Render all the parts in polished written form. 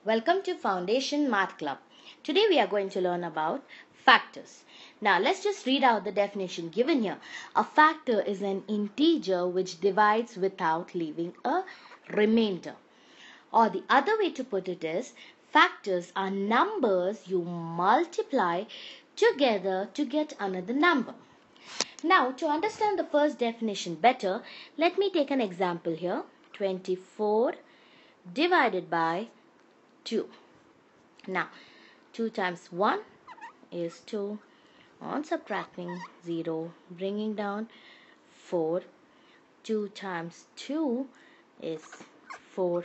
Welcome to Foundation Math Club. Today we are going to learn about factors. Now let's just read out the definition given here. A factor is an integer which divides without leaving a remainder. Or the other way to put it is, factors are numbers you multiply together to get another number. Now, to understand the first definition better, let me take an example here. 24 divided by 2. Now, 2 times 1 is 2. On subtracting 0, bringing down 4. 2 times 2 is 4.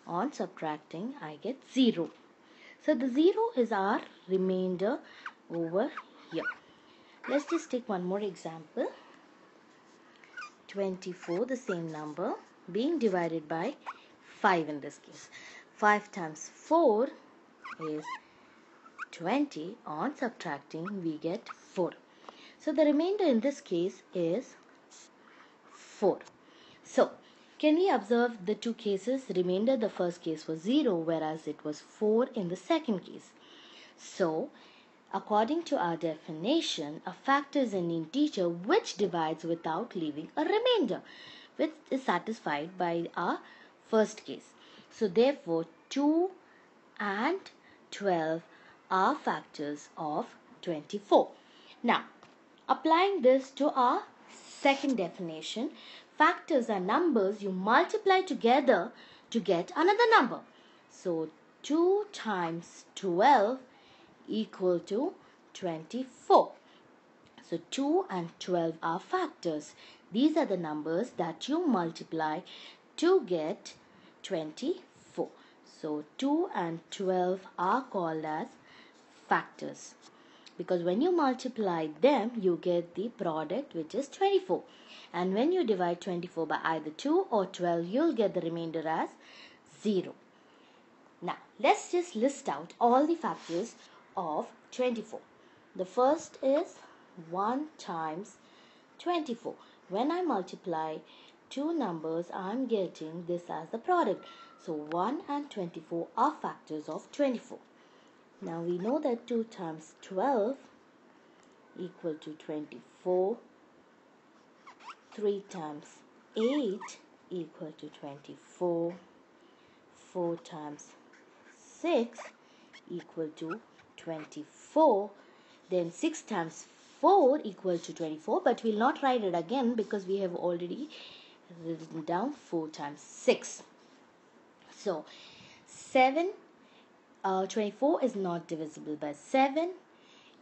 On subtracting, I get 0. So, the 0 is our remainder over here. Let's just take one more example. 24, the same number, being divided by 5 in this case. 5 times 4 is 20. On subtracting, we get 4. So, the remainder in this case is 4. So, can we observe the two cases? Remainder, the first case was 0, whereas it was 4 in the second case. So, according to our definition, a factor is an integer which divides without leaving a remainder, which is satisfied by our first case. So, therefore, 2 and 12 are factors of 24. Now, applying this to our second definition, factors are numbers you multiply together to get another number. So, 2 times 12 equal to 24. So 2 and 12 are factors. These are the numbers that you multiply to get 24. So 2 and 12 are called as factors, because when you multiply them you get the product, which is 24, and when you divide 24 by either 2 or 12 you'll get the remainder as 0. Now, let's just list out all the factors of 24. The first is 1 times 24. When I multiply two numbers, I'm getting this as the product. So, 1 and 24 are factors of 24. Now, we know that 2 times 12 equal to 24. 3 times 8 equal to 24. 4 times 6 equal to 24. Then 6 times 4 equal to 24, but we'll not write it again because we have already written down 4 times 6. So 24 is not divisible by 7.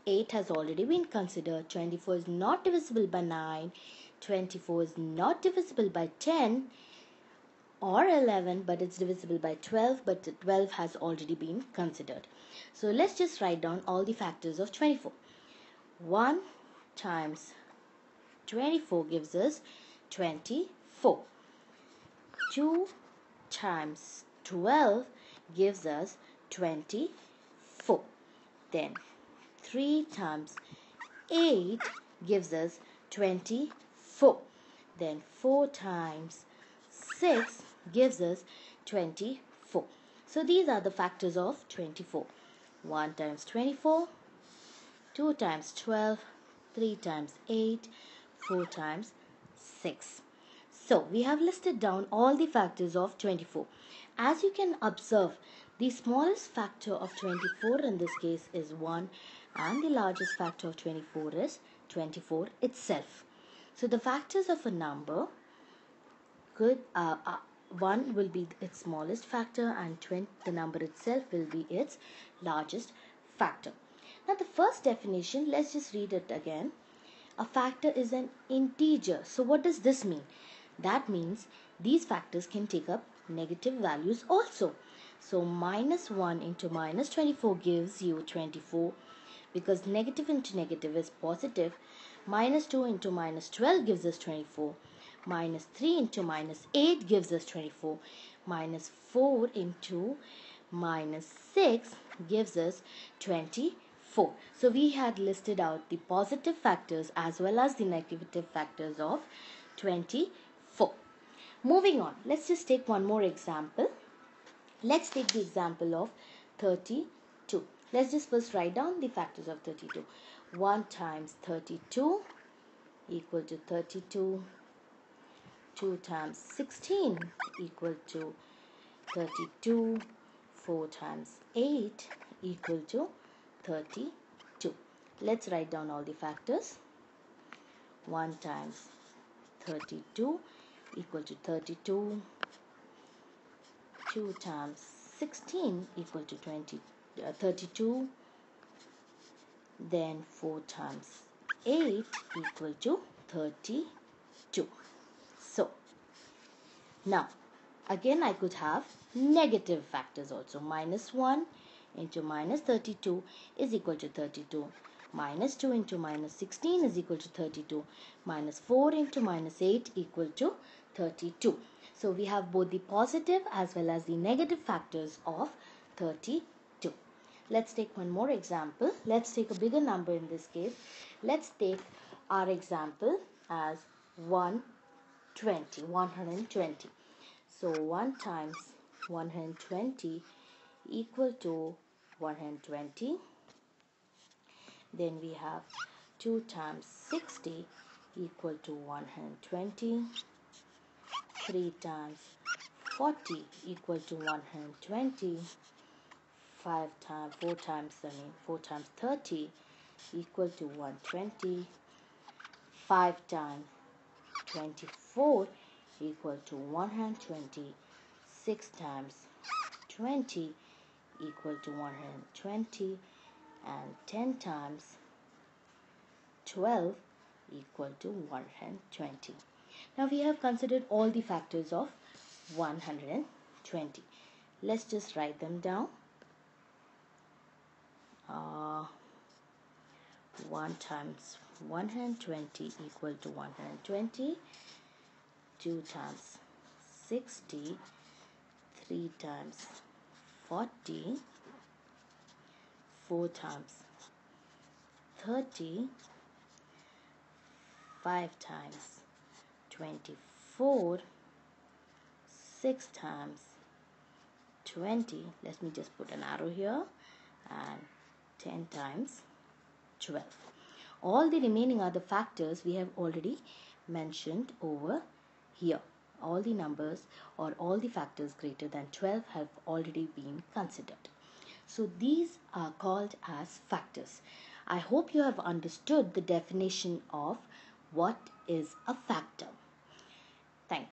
8 has already been considered. 24 is not divisible by 9. 24 is not divisible by 10 or 11, but it's divisible by 12, but 12 has already been considered. So let's just write down all the factors of 24. 1 times 24 gives us 24. 2 times 12 gives us 24. Then 3 times 8 gives us 24. Then 4 times 6 gives us 24. So these are the factors of 24. 1 times 24, 2 times 12, 3 times 8, 4 times 6. So we have listed down all the factors of 24. As you can observe, the smallest factor of 24 in this case is 1, and the largest factor of 24 is 24 itself. So the factors of a number could 1 will be its smallest factor, and the number itself will be its largest factor. Now the first definition, let's just read it again. A factor is an integer. So what does this mean? That means these factors can take up negative values also. So minus 1 into minus 24 gives you 24, because negative into negative is positive. Minus 2 into minus 12 gives us 24. Minus 3 into minus 8 gives us 24. Minus 4 into minus 6 gives us 24. So we had listed out the positive factors as well as the negative factors of 24. Moving on, let's just take one more example. Let's take the example of 32. Let's just first write down the factors of 32. 1 times 32 equal to 32. 2 times 16 equal to 32. 4 times 8 equal to 32. Let's write down all the factors. 1 times 32 equal to 32. 2 times 16 equal to 32. Then 4 times 8 equal to 32. So now again I could have negative factors also. Minus 1 into minus 32 is equal to 32. Minus 2 into minus 16 is equal to 32. Minus 4 into minus 8 equal to 32. So we have both the positive as well as the negative factors of 32. Let's take one more example. Let's take a bigger number in this case. Let's take our example as 120. So 1 times 120 equal to 120. Then we have 2 times 60 equal to 120. 3 times 40 equal to 120. 4 times 30 equal to 120. 5 times 24 equal to 120. 6 times 20 equal to 120. And 10 times 12 equal to 120. Now we have considered all the factors of 120. Let's just write them down. 1 times 120 equal to 120. 2 times 60. 3 times 40. 4 times 30. 5 times 24. 6 times 20. Let me just put an arrow here. And 10 times 12. All the remaining other factors we have already mentioned over here. All the numbers or all the factors greater than 12 have already been considered. So these are called as factors. I hope you have understood the definition of what is a factor.